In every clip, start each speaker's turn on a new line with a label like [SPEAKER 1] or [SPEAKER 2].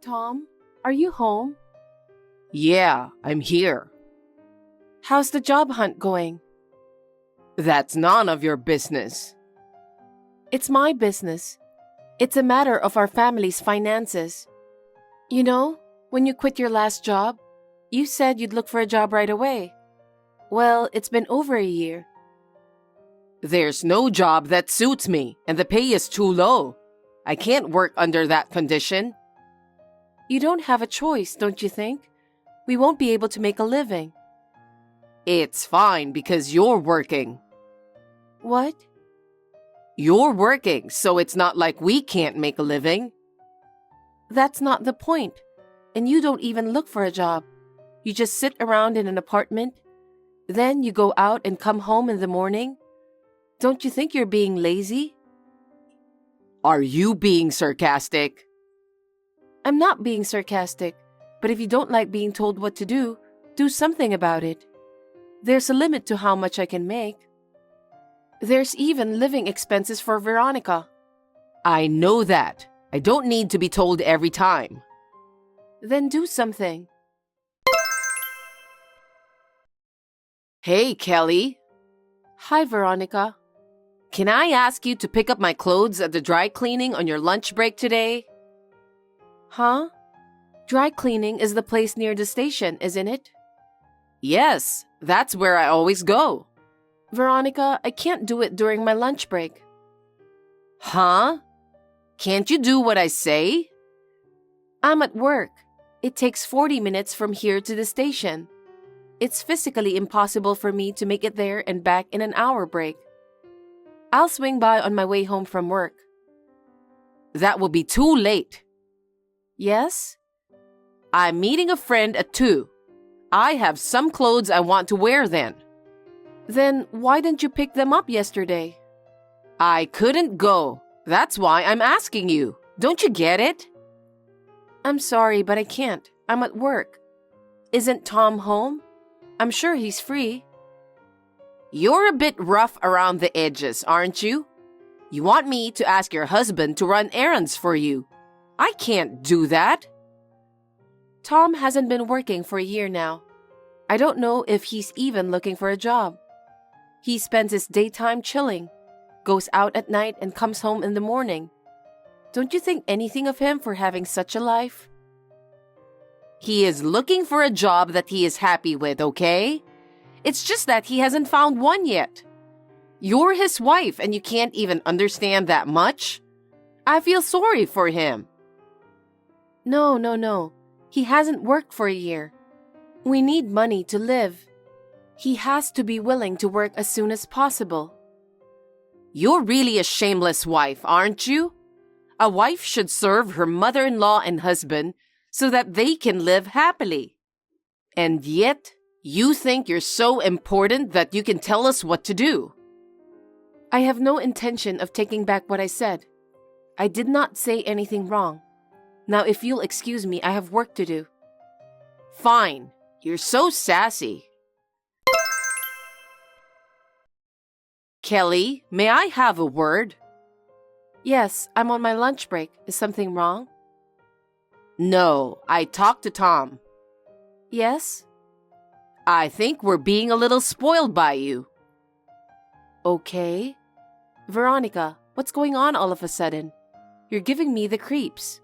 [SPEAKER 1] Tom, are you home?
[SPEAKER 2] Yeah, I'm here.
[SPEAKER 1] How's the job hunt going?
[SPEAKER 2] That's none of your business.
[SPEAKER 1] It's my business. It's a matter of our family's finances. You know, when you quit your last job, you said you'd look for a job right away. Well, it's been over a year.
[SPEAKER 2] There's no job that suits me, and the pay is too low. I can't work under that condition.
[SPEAKER 1] You don't have a choice, don't you think? We won't be able to make a living.
[SPEAKER 2] It's fine because you're working.
[SPEAKER 1] What?
[SPEAKER 2] You're working, so it's not like we can't make a living.
[SPEAKER 1] That's not the point. And you don't even look for a job. You just sit around in an apartment. Then you go out and come home in the morning. Don't you think you're being lazy?
[SPEAKER 2] Are you being sarcastic?
[SPEAKER 1] I'm not being sarcastic, but if you don't like being told what to do something about it. There's a limit to how much I can make. There's even living expenses for Veronica.
[SPEAKER 2] I know that. I don't need to be told every time.
[SPEAKER 1] Then do something.
[SPEAKER 2] Hey, Kelly.
[SPEAKER 1] Hi, Veronica.
[SPEAKER 2] Can I ask you to pick up my clothes at the dry cleaning on your lunch break today?
[SPEAKER 1] Huh? Dry cleaning is the place near the station, isn't it?
[SPEAKER 2] Yes, that's where I always go.
[SPEAKER 1] Veronica, I can't do it during my lunch break.
[SPEAKER 2] Huh? Can't you do what I say?
[SPEAKER 1] I'm at work. It takes 40 minutes from here to the station. It's physically impossible for me to make it there and back in an hour break. I'll swing by on my way home from work.
[SPEAKER 2] That will be too late.
[SPEAKER 1] Yes?
[SPEAKER 2] I'm meeting a friend at 2. I have some clothes I want to wear then.
[SPEAKER 1] Then why didn't you pick them up yesterday?
[SPEAKER 2] I couldn't go. That's why I'm asking you. Don't you get it?
[SPEAKER 1] I'm sorry, but I can't. I'm at work. Isn't Tom home? I'm sure he's free.
[SPEAKER 2] You're a bit rough around the edges, aren't you? You want me to ask your husband to run errands for you. I can't do that.
[SPEAKER 1] Tom hasn't been working for a year now. I don't know if he's even looking for a job. He spends his daytime chilling, goes out at night and comes home in the morning. Don't you think anything of him for having such a life?
[SPEAKER 2] He is looking for a job that he is happy with, okay? It's just that he hasn't found one yet. You're his wife and you can't even understand that much? I feel sorry for him.
[SPEAKER 1] No. He hasn't worked for a year. We need money to live. He has to be willing to work as soon as possible.
[SPEAKER 2] You're really a shameless wife, aren't you? A wife should serve her mother-in-law and husband so that they can live happily. And yet, you think you're so important that you can tell us what to do.
[SPEAKER 1] I have no intention of taking back what I said. I did not say anything wrong. Now, if you'll excuse me, I have work to do.
[SPEAKER 2] Fine. You're so sassy. Kelly, may I have a word?
[SPEAKER 1] Yes, I'm on my lunch break. Is something wrong?
[SPEAKER 2] No, I talked to Tom.
[SPEAKER 1] Yes?
[SPEAKER 2] I think we're being a little spoiled by you.
[SPEAKER 1] Okay. Veronica, what's going on all of a sudden? You're giving me the creeps.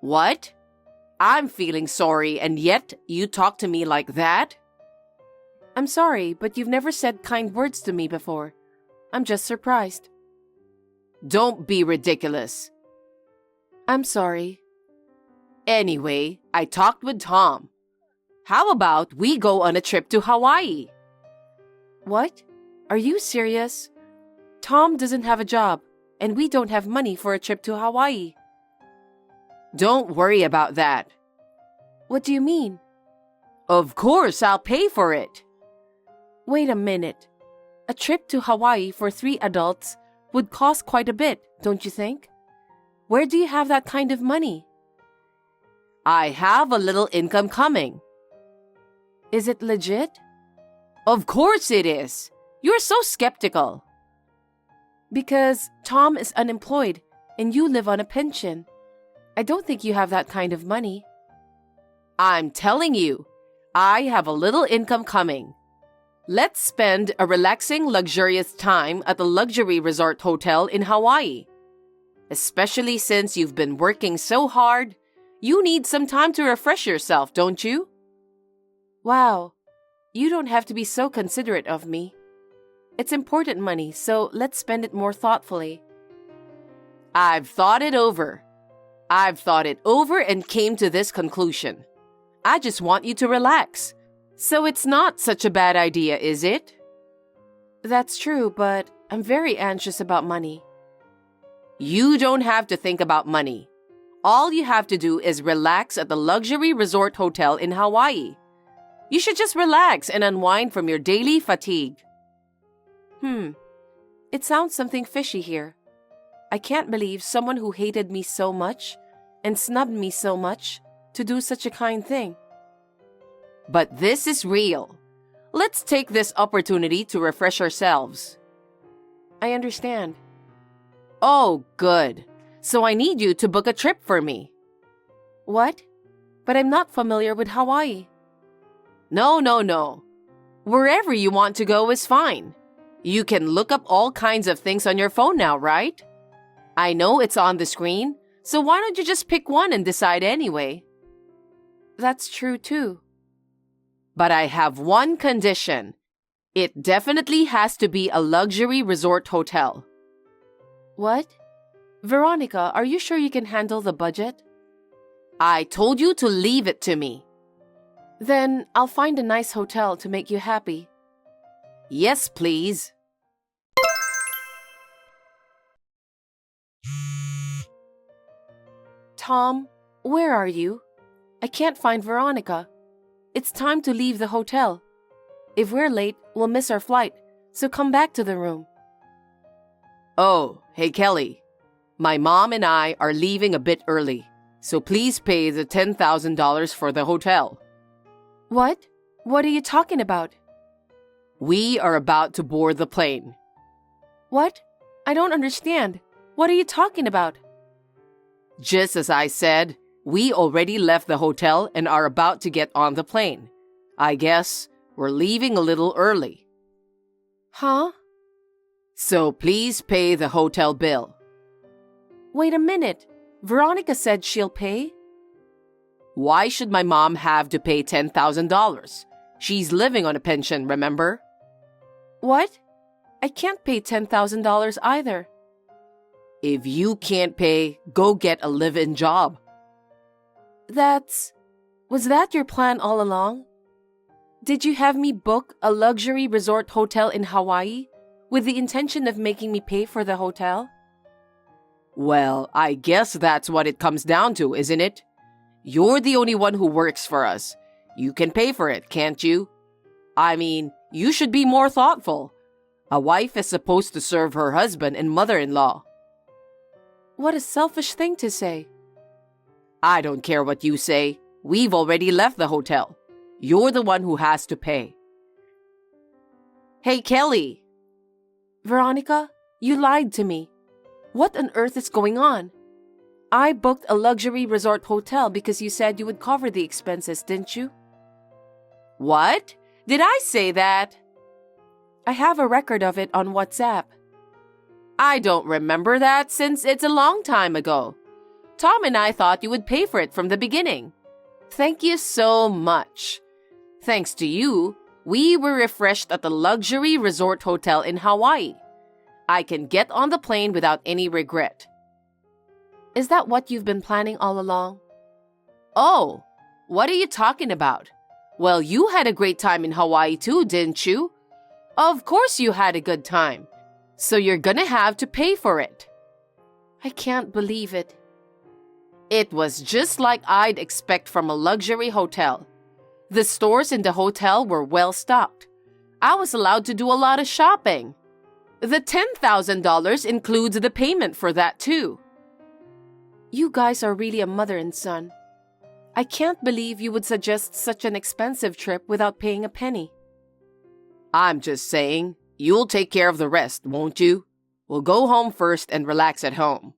[SPEAKER 2] What? I'm feeling sorry and yet you talk to me like that?
[SPEAKER 1] I'm sorry, but you've never said kind words to me before. I'm just surprised.
[SPEAKER 2] Don't be ridiculous.
[SPEAKER 1] I'm sorry.
[SPEAKER 2] Anyway, I talked with Tom. How about we go on a trip to Hawaii?
[SPEAKER 1] What? Are you serious? Tom doesn't have a job, and we don't have money for a trip to Hawaii.
[SPEAKER 2] Don't worry about that.
[SPEAKER 1] What do you mean?
[SPEAKER 2] Of course, I'll pay for it.
[SPEAKER 1] Wait a minute. A trip to Hawaii for 3 adults would cost quite a bit, don't you think? Where do you have that kind of money?
[SPEAKER 2] I have a little income coming.
[SPEAKER 1] Is it legit?
[SPEAKER 2] Of course it is. You're so skeptical.
[SPEAKER 1] Because Tom is unemployed and you live on a pension. I don't think you have that kind of money.
[SPEAKER 2] I'm telling you, I have a little income coming. Let's spend a relaxing, luxurious time at the luxury resort hotel in Hawaii. Especially since you've been working so hard, you need some time to refresh yourself, don't you?
[SPEAKER 1] Wow, you don't have to be so considerate of me. It's important money, so let's spend it more thoughtfully.
[SPEAKER 2] I've thought it over. And came to this conclusion. I just want you to relax. So it's not such a bad idea, is it?
[SPEAKER 1] That's true, but I'm very anxious about money.
[SPEAKER 2] You don't have to think about money. All you have to do is relax at the luxury resort hotel in Hawaii. You should just relax and unwind from your daily fatigue.
[SPEAKER 1] It sounds something fishy here. I can't believe someone who hated me so much and snubbed me so much to do such a kind thing.
[SPEAKER 2] But this is real. Let's take this opportunity to refresh ourselves.
[SPEAKER 1] I understand.
[SPEAKER 2] Oh, good. So I need you to book a trip for me.
[SPEAKER 1] What? But I'm not familiar with Hawaii.
[SPEAKER 2] No. Wherever you want to go is fine. You can look up all kinds of things on your phone now, right? I know it's on the screen, so why don't you just pick one and decide anyway?
[SPEAKER 1] That's true too.
[SPEAKER 2] But I have one condition. It definitely has to be a luxury resort hotel.
[SPEAKER 1] What? Veronica, are you sure you can handle the budget?
[SPEAKER 2] I told you to leave it to me.
[SPEAKER 1] Then I'll find a nice hotel to make you happy.
[SPEAKER 2] Yes, please.
[SPEAKER 1] Tom, where are you? I can't find Veronica. It's time to leave the hotel. If we're late, we'll miss our flight, so come back to the room.
[SPEAKER 2] Oh, hey Kelly. My mom and I are leaving a bit early, so please pay the $10,000 for the hotel.
[SPEAKER 1] What? What are you talking about?
[SPEAKER 2] We are about to board the plane.
[SPEAKER 1] What? I don't understand. What are you talking about?
[SPEAKER 2] Just as I said, we already left the hotel and are about to get on the plane. I guess we're leaving a little early.
[SPEAKER 1] Huh?
[SPEAKER 2] So please pay the hotel bill.
[SPEAKER 1] Wait a minute. Veronica said she'll pay?
[SPEAKER 2] Why should my mom have to pay $10,000? She's living on a pension, remember?
[SPEAKER 1] What? I can't pay $10,000 either.
[SPEAKER 2] If you can't pay, go get a live-in job.
[SPEAKER 1] Was that your plan all along? Did you have me book a luxury resort hotel in Hawaii with the intention of making me pay for the hotel?
[SPEAKER 2] Well, I guess that's what it comes down to, isn't it? You're the only one who works for us. You can pay for it, can't you? I mean, you should be more thoughtful. A wife is supposed to serve her husband and mother-in-law.
[SPEAKER 1] What a selfish thing to say.
[SPEAKER 2] I don't care what you say. We've already left the hotel. You're the one who has to pay. Hey, Kelly.
[SPEAKER 1] Veronica, you lied to me. What on earth is going on? I booked a luxury resort hotel because you said you would cover the expenses, didn't you?
[SPEAKER 2] What? Did I say that?
[SPEAKER 1] I have a record of it on WhatsApp.
[SPEAKER 2] I don't remember that since it's a long time ago. Tom and I thought you would pay for it from the beginning. Thank you so much. Thanks to you, we were refreshed at the luxury resort hotel in Hawaii. I can get on the plane without any regret.
[SPEAKER 1] Is that what you've been planning all along?
[SPEAKER 2] Oh, what are you talking about? Well, you had a great time in Hawaii too, didn't you? Of course you had a good time. So you're gonna have to pay for it.
[SPEAKER 1] I can't believe it.
[SPEAKER 2] It was just like I'd expect from a luxury hotel. The stores in the hotel were well stocked. I was allowed to do a lot of shopping. The $10,000 includes the payment for that too.
[SPEAKER 1] You guys are really a mother and son. I can't believe you would suggest such an expensive trip without paying a penny.
[SPEAKER 2] I'm just saying, you'll take care of the rest, won't you? We'll go home first and relax at home.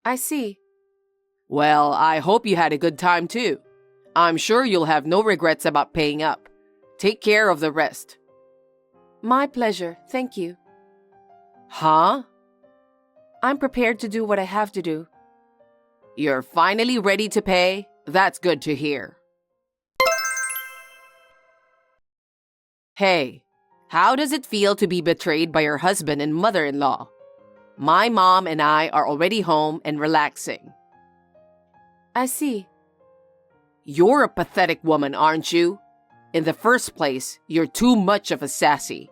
[SPEAKER 1] I see.
[SPEAKER 2] Well, I hope you had a good time too. I'm sure you'll have no regrets about paying up. Take care of the rest.
[SPEAKER 1] My pleasure, thank you.
[SPEAKER 2] Huh?
[SPEAKER 1] I'm prepared to do what I have to do.
[SPEAKER 2] You're finally ready to pay? That's good to hear. Hey, how does it feel to be betrayed by your husband and mother-in-law? My mom and I are already home and relaxing.
[SPEAKER 1] I see.
[SPEAKER 2] You're a pathetic woman, aren't you? In the first place, you're too much of a sassy.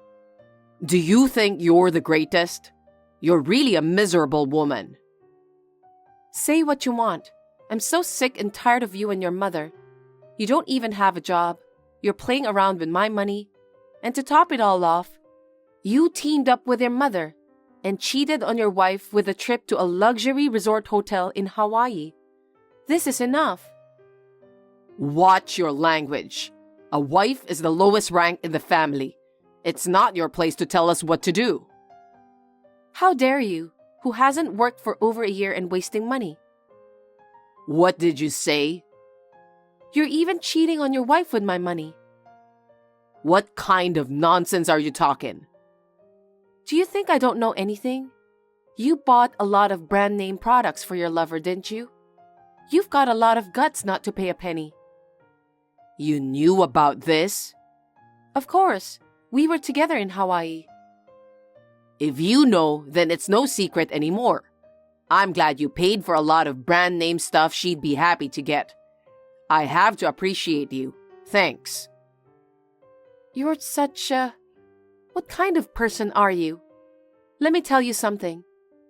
[SPEAKER 2] Do you think you're the greatest? You're really a miserable woman.
[SPEAKER 1] Say what you want. I'm so sick and tired of you and your mother. You don't even have a job. You're playing around with my money. And to top it all off, you teamed up with your mother and cheated on your wife with a trip to a luxury resort hotel in Hawaii. This is enough.
[SPEAKER 2] Watch your language. A wife is the lowest rank in the family. It's not your place to tell us what to do.
[SPEAKER 1] How dare you, who hasn't worked for over a year and wasting money?
[SPEAKER 2] What did you say?
[SPEAKER 1] You're even cheating on your wife with my money.
[SPEAKER 2] What kind of nonsense are you talking?
[SPEAKER 1] Do you think I don't know anything? You bought a lot of brand name products for your lover, didn't you? You've got a lot of guts not to pay a penny.
[SPEAKER 2] You knew about this?
[SPEAKER 1] Of course. We were together in Hawaii.
[SPEAKER 2] If you know, then it's no secret anymore. I'm glad you paid for a lot of brand name stuff she'd be happy to get. I have to appreciate you. Thanks.
[SPEAKER 1] You're such a... What kind of person are you? Let me tell you something.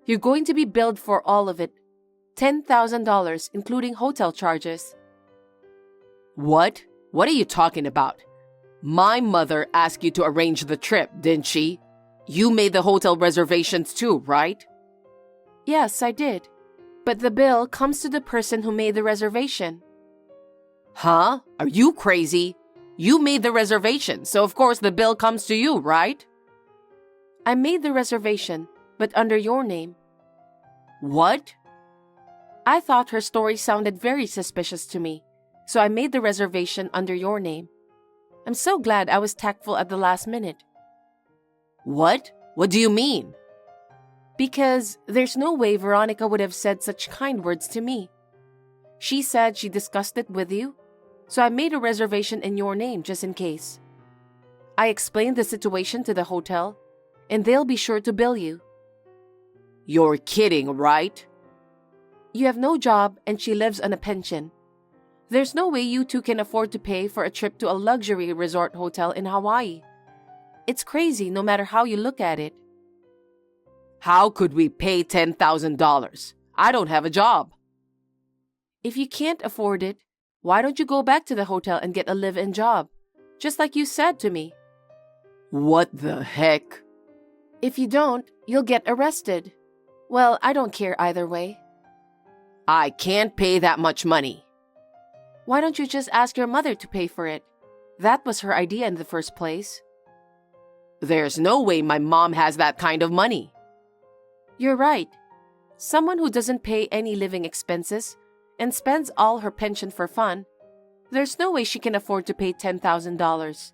[SPEAKER 1] You're going to be billed for all of it. $10,000, including hotel charges.
[SPEAKER 2] What? What are you talking about? My mother asked you to arrange the trip, didn't she? You made the hotel reservations too, right?
[SPEAKER 1] Yes, I did. But the bill comes to the person who made the reservation.
[SPEAKER 2] Huh? Are you crazy? You made the reservation, so of course the bill comes to you, right?
[SPEAKER 1] I made the reservation, but under your name.
[SPEAKER 2] What?
[SPEAKER 1] I thought her story sounded very suspicious to me, so I made the reservation under your name. I'm so glad I was tactful at the last minute.
[SPEAKER 2] What? What do you mean?
[SPEAKER 1] Because there's no way Veronica would have said such kind words to me. She said she discussed it with you, so I made a reservation in your name just in case. I explained the situation to the hotel, and they'll be sure to bill you.
[SPEAKER 2] You're kidding, right?
[SPEAKER 1] You have no job and she lives on a pension. There's no way you two can afford to pay for a trip to a luxury resort hotel in Hawaii. It's crazy no matter how you look at it.
[SPEAKER 2] How could we pay $10,000? I don't have a job.
[SPEAKER 1] If you can't afford it, why don't you go back to the hotel and get a live-in job? Just like you said to me.
[SPEAKER 2] What the heck?
[SPEAKER 1] If you don't, you'll get arrested. Well, I don't care either way.
[SPEAKER 2] I can't pay that much money.
[SPEAKER 1] Why don't you just ask your mother to pay for it? That was her idea in the first place.
[SPEAKER 2] There's no way my mom has that kind of money.
[SPEAKER 1] You're right. Someone who doesn't pay any living expenses and spends all her pension for fun, there's no way she can afford to pay $10,000.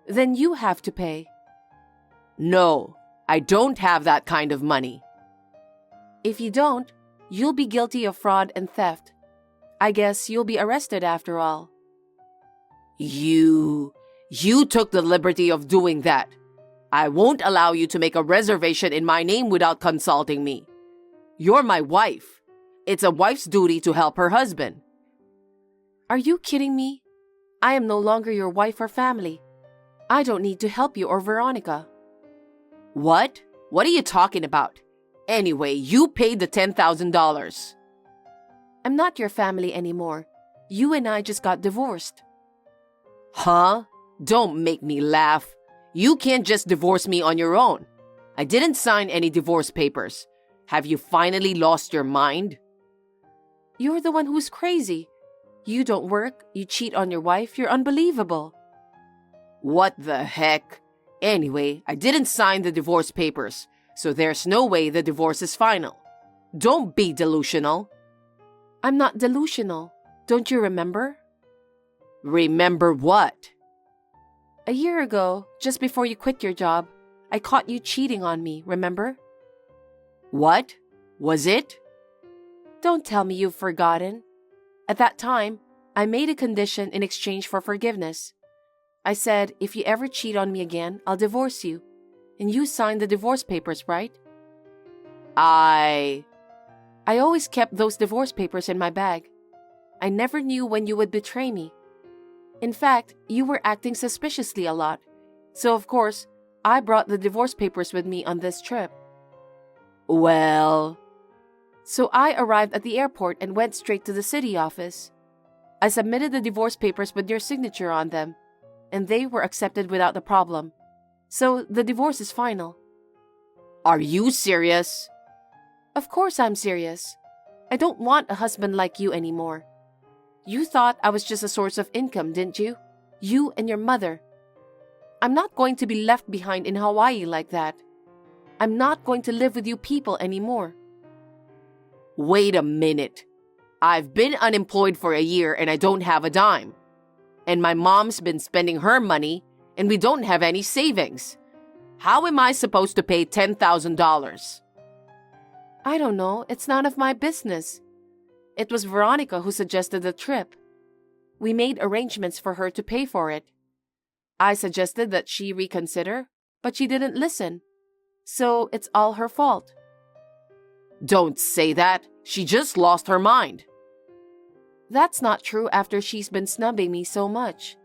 [SPEAKER 1] Then you have to pay.
[SPEAKER 2] No, I don't have that kind of money.
[SPEAKER 1] If you don't, you'll be guilty of fraud and theft. I guess you'll be arrested after all.
[SPEAKER 2] You took the liberty of doing that. I won't allow you to make a reservation in my name without consulting me. You're my wife. It's a wife's duty to help her husband.
[SPEAKER 1] Are you kidding me? I am no longer your wife or family. I don't need to help you or Veronica.
[SPEAKER 2] What? What are you talking about? Anyway, you paid the $10,000.
[SPEAKER 1] I'm not your family anymore. You and I just got divorced.
[SPEAKER 2] Huh? Don't make me laugh. You can't just divorce me on your own. I didn't sign any divorce papers. Have you finally lost your mind?
[SPEAKER 1] You're the one who's crazy. You don't work, you cheat on your wife, you're unbelievable.
[SPEAKER 2] What the heck? Anyway, I didn't sign the divorce papers, so there's no way the divorce is final. Don't be delusional.
[SPEAKER 1] I'm not delusional. Don't you remember?
[SPEAKER 2] Remember what?
[SPEAKER 1] A year ago, just before you quit your job, I caught you cheating on me, remember?
[SPEAKER 2] What? Was it?
[SPEAKER 1] Don't tell me you've forgotten. At that time, I made a condition in exchange for forgiveness. I said, if you ever cheat on me again, I'll divorce you. And you signed the divorce papers, right? I always kept those divorce papers in my bag. I never knew when you would betray me. In fact, you were acting suspiciously a lot. So, of course, I brought the divorce papers with me on this trip.
[SPEAKER 2] Well...
[SPEAKER 1] So I arrived at the airport and went straight to the city office. I submitted the divorce papers with your signature on them, and they were accepted without a problem. So the divorce is final.
[SPEAKER 2] Are you serious?
[SPEAKER 1] Of course I'm serious. I don't want a husband like you anymore. You thought I was just a source of income, didn't you? You and your mother. I'm not going to be left behind in Hawaii like that. I'm not going to live with you people anymore.
[SPEAKER 2] Wait a minute. I've been unemployed for a year and I don't have a dime. And my mom's been spending her money and we don't have any savings. How am I supposed to pay $10,000?
[SPEAKER 1] I don't know. It's none of my business. It was Veronica who suggested the trip. We made arrangements for her to pay for it. I suggested that she reconsider, but she didn't listen. So it's all her fault.
[SPEAKER 2] Don't say that. She just lost her mind.
[SPEAKER 1] That's not true after she's been snubbing me so much.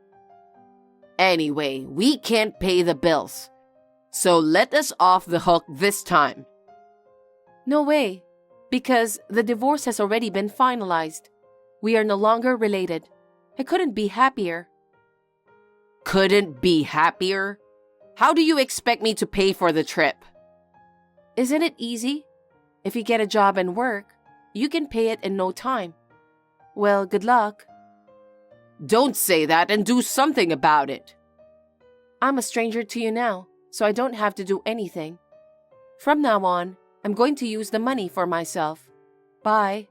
[SPEAKER 2] Anyway, we can't pay the bills. So let us off the hook this time.
[SPEAKER 1] No way, because the divorce has already been finalized. We are no longer related. I couldn't be happier.
[SPEAKER 2] Couldn't be happier? How do you expect me to pay for the trip?
[SPEAKER 1] Isn't it easy? If you get a job and work, you can pay it in no time. Well, good luck.
[SPEAKER 2] Don't say that and do something about it.
[SPEAKER 1] I'm a stranger to you now, so I don't have to do anything. From now on, I'm going to use the money for myself. Bye.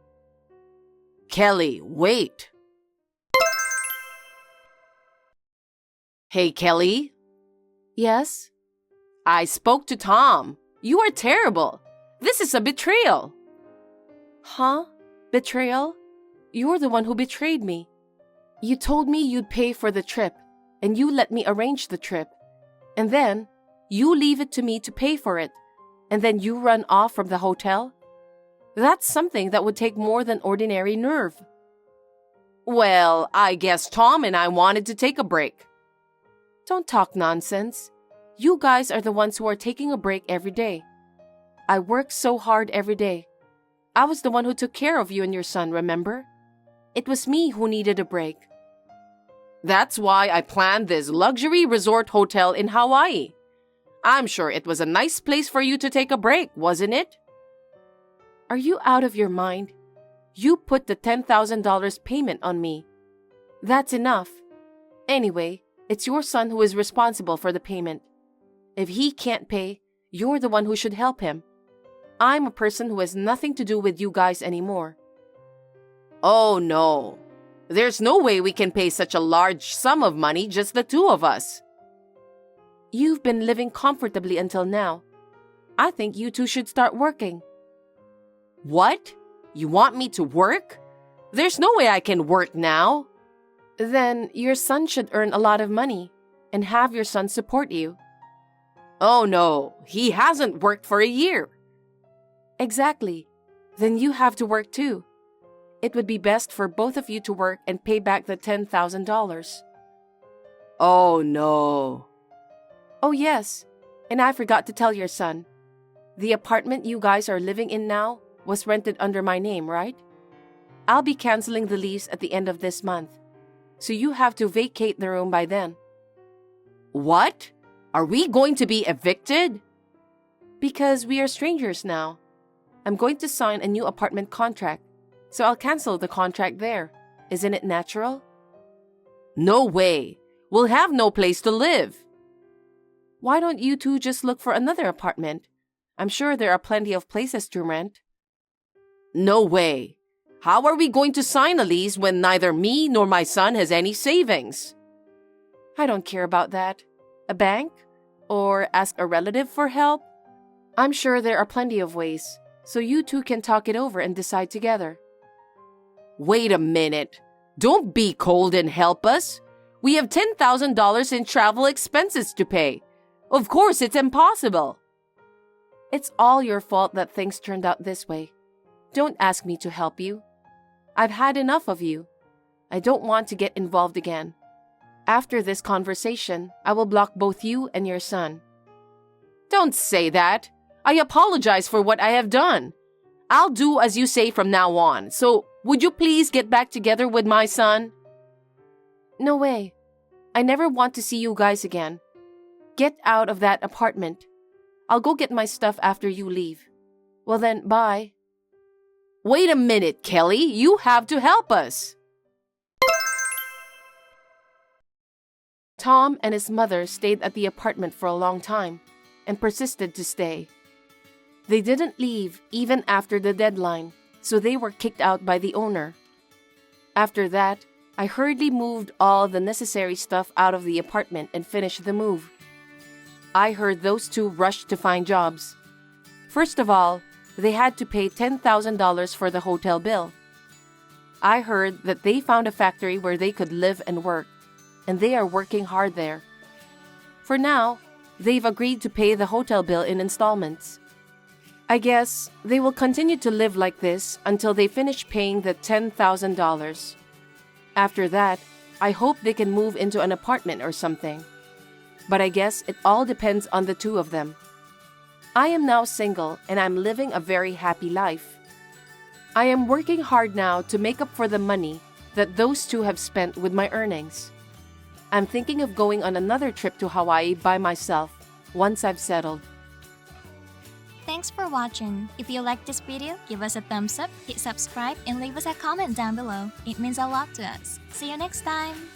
[SPEAKER 2] Kelly, wait. Hey, Kelly?
[SPEAKER 1] Yes?
[SPEAKER 2] I spoke to Tom. You are terrible. This is a betrayal.
[SPEAKER 1] Huh? Betrayal? You're the one who betrayed me. You told me you'd pay for the trip, and you let me arrange the trip. And then, you leave it to me to pay for it, and then you run off from the hotel? That's something that would take more than ordinary nerve.
[SPEAKER 2] Well, I guess Tom and I wanted to take a break.
[SPEAKER 1] Don't talk nonsense. You guys are the ones who are taking a break every day. I work so hard every day. I was the one who took care of you and your son, remember? It was me who needed a break.
[SPEAKER 2] That's why I planned this luxury resort hotel in Hawaii. I'm sure it was a nice place for you to take a break, wasn't it?
[SPEAKER 1] Are you out of your mind? You put the $10,000 payment on me. That's enough. Anyway, it's your son who is responsible for the payment. If he can't pay, you're the one who should help him. I'm a person who has nothing to do with you guys anymore.
[SPEAKER 2] Oh no. There's no way we can pay such a large sum of money, just the two of us.
[SPEAKER 1] You've been living comfortably until now. I think you two should start working.
[SPEAKER 2] What? You want me to work? There's no way I can work now.
[SPEAKER 1] Then your son should earn a lot of money and have your son support you.
[SPEAKER 2] Oh no, he hasn't worked for a year.
[SPEAKER 1] Exactly. Then you have to work too. It would be best for both of you to work and pay back the $10,000.
[SPEAKER 2] Oh no.
[SPEAKER 1] Oh yes, and I forgot to tell your son. The apartment you guys are living in now was rented under my name, right? I'll be canceling the lease at the end of this month, so you have to vacate the room by then.
[SPEAKER 2] What? Are we going to be evicted?
[SPEAKER 1] Because we are strangers now. I'm going to sign a new apartment contract, so I'll cancel the contract there. Isn't it natural?
[SPEAKER 2] No way. We'll have no place to live.
[SPEAKER 1] Why don't you two just look for another apartment? I'm sure there are plenty of places to rent.
[SPEAKER 2] No way. How are we going to sign a lease when neither me nor my son has any savings?
[SPEAKER 1] I don't care about that. A bank? Or ask a relative for help? I'm sure there are plenty of ways, so you two can talk it over and decide together.
[SPEAKER 2] Wait a minute. Don't be cold and help us. We have $10,000 in travel expenses to pay. Of course, it's impossible.
[SPEAKER 1] It's all your fault that things turned out this way. Don't ask me to help you. I've had enough of you. I don't want to get involved again. After this conversation, I will block both you and your son.
[SPEAKER 2] Don't say that. I apologize for what I have done. I'll do as you say from now on. So, would you please get back together with my son?
[SPEAKER 1] No way. I never want to see you guys again. Get out of that apartment. I'll go get my stuff after you leave. Well then, bye.
[SPEAKER 2] Wait a minute, Kelly. You have to help us.
[SPEAKER 1] Tom and his mother stayed at the apartment for a long time and persisted to stay. They didn't leave even after the deadline, so they were kicked out by the owner. After that, I hurriedly moved all the necessary stuff out of the apartment and finished the move. I heard those two rushed to find jobs. First of all, they had to pay $10,000 for the hotel bill. I heard that they found a factory where they could live and work, and they are working hard there. For now, they've agreed to pay the hotel bill in installments. I guess they will continue to live like this until they finish paying the $10,000. After that, I hope they can move into an apartment or something. But I guess it all depends on the two of them. I am now single and I'm living a very happy life. I am working hard now to make up for the money that those two have spent with my earnings. I'm thinking of going on another trip to Hawaii by myself once I've settled.
[SPEAKER 3] Thanks for watching. If you liked this video, give us a thumbs up, hit subscribe, and leave us a comment down below. It means a lot to us. See you next time!